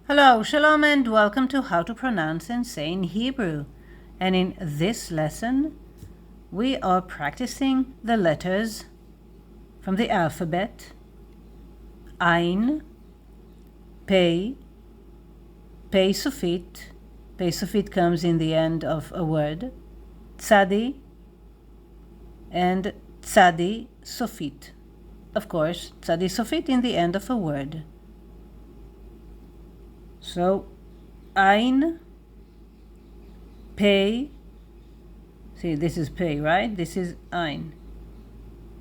Hello, Shalom, and welcome to How to Pronounce and Say in Hebrew. And in this lesson, we are practicing the letters from the alphabet. Ayin, Pei, Pei sofit. Pei sofit comes in the end of a word. Tsadi and Tsadi sofit. Of course, Tsadi sofit in the end of a word. So, Ayin, Pei, see this is Pei, right? This is Ayin.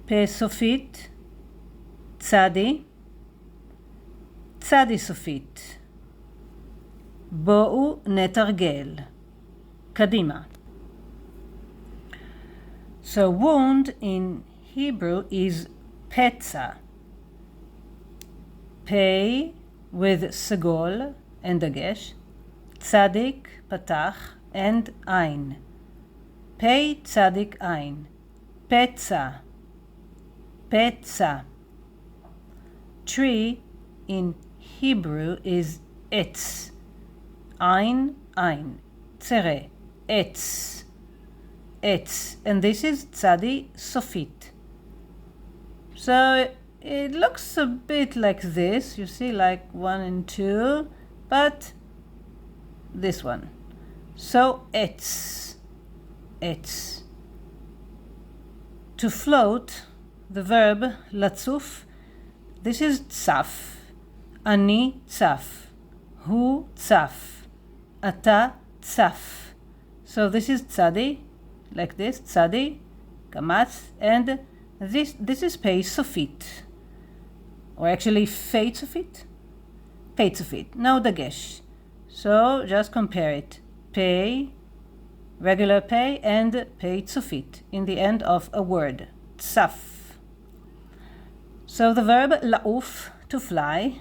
Pei sofit, Tsadi, Tsadi sofit. בואו נתרגל. קדימה. So wound in Hebrew is Petsa. Pei with סגול and דגש, צדיק, פתח, and עין. פי צדיק עין. פצע. פצע. Tree in Hebrew is עץ. עין, עין. צרה. עץ. עץ. And this is צדי sofit. So it looks a bit like this, you see, like 1 and 2, but this one. So it's. To float, the verb לצוף, this is Tsaf. אני צף. הוא צף. אתה צף. So this is Tsadi, like this, Tsadi, קמץ, and this is Pei sofit. Or actually Pei sofit? Pei sofit, no dagesh. So just compare it. Pei, regular Pei, and Pei sofit in the end of a word. Tsaf. So the verb la'uf, to fly,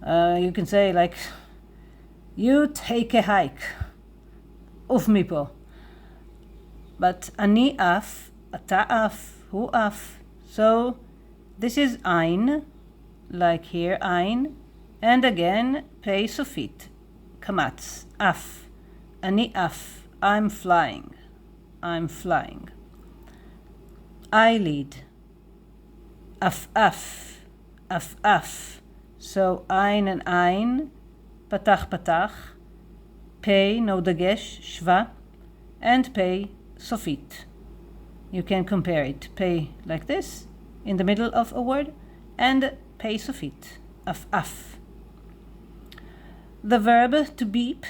you can say like, you take a hike. Uf mipo. But ani af, ata af, hu af. So this is Ayin, like here, Ayin, and again, Pei sofit, kamatz, af, ani af, I'm flying, I'm flying. Eyelid, Af'af, Af'af. So Ayin and Ayin, patach, patach, Pei, no dagesh, shva, and Pei sofit. You can compare it, Pei like this, in the middle of a word, and Pei sofit, Af'af. The verb to beep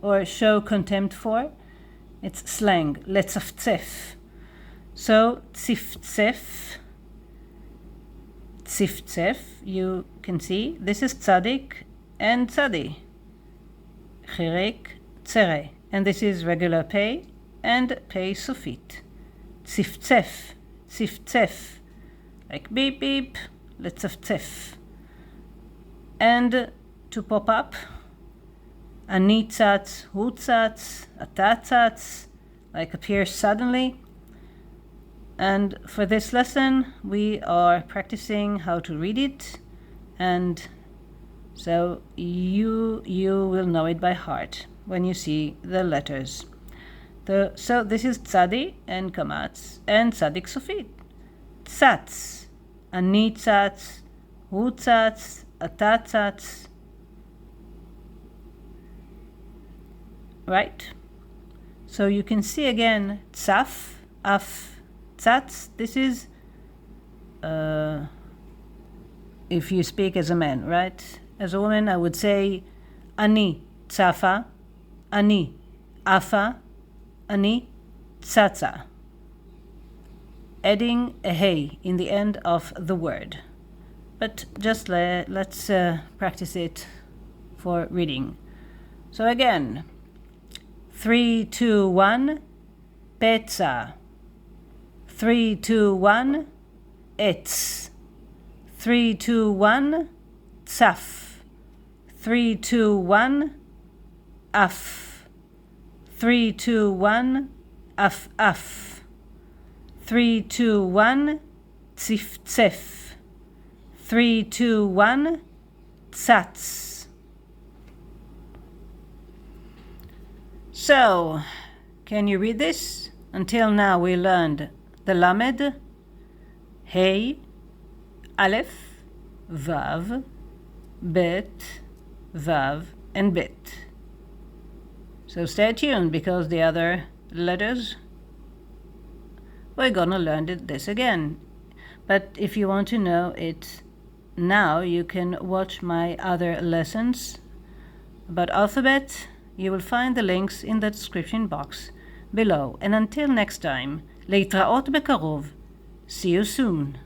or show contempt for, it's slang, letzaftsef. So Tsiftsef, Tsiftsef, you can see, this is tzadik and tzadi. Chirek, tzere, and this is regular Pei and Pei sofit. Tsiftsef, Tsiftsef, like beep beep, לצפצף. And to pop up, אני צץ, הוא צץ, אתה צץ, like appear suddenly. And for this lesson, we are practicing how to read it, and so you will know it by heart when you see the letters. So this is Tsadi and Kamatz and Tzadik sofit. Tsats. אני צץ, הוא צץ, אתה צץ. Right? So you can see again, Tsaf, Af, Tsats. This is if you speak as a man, right? As a woman, I would say, אני צפה, אני עפה, אני צצה. Adding a hey in the end of the word. But just let's practice it for reading. So again, 3, 2, 1, Petsa. 3, 2, 1, Etz. 3, 2, 1, Tsaf. 3, 2, 1, Af. 3, 2, 1, Af'af. 3, 2, 1, Tsiftsef. 3, 2, 1, Tsats. So, can you read this? Until now we learned the Lamed, Hey, Alef, Vav, Bet, Vav, and Bet. So stay tuned because the other letters, we're gonna learn this again. But if you want to know it now, you can watch my other lessons about alphabet. You will find the links in the description box below. And until next time, להתראות בקרוב. See you soon.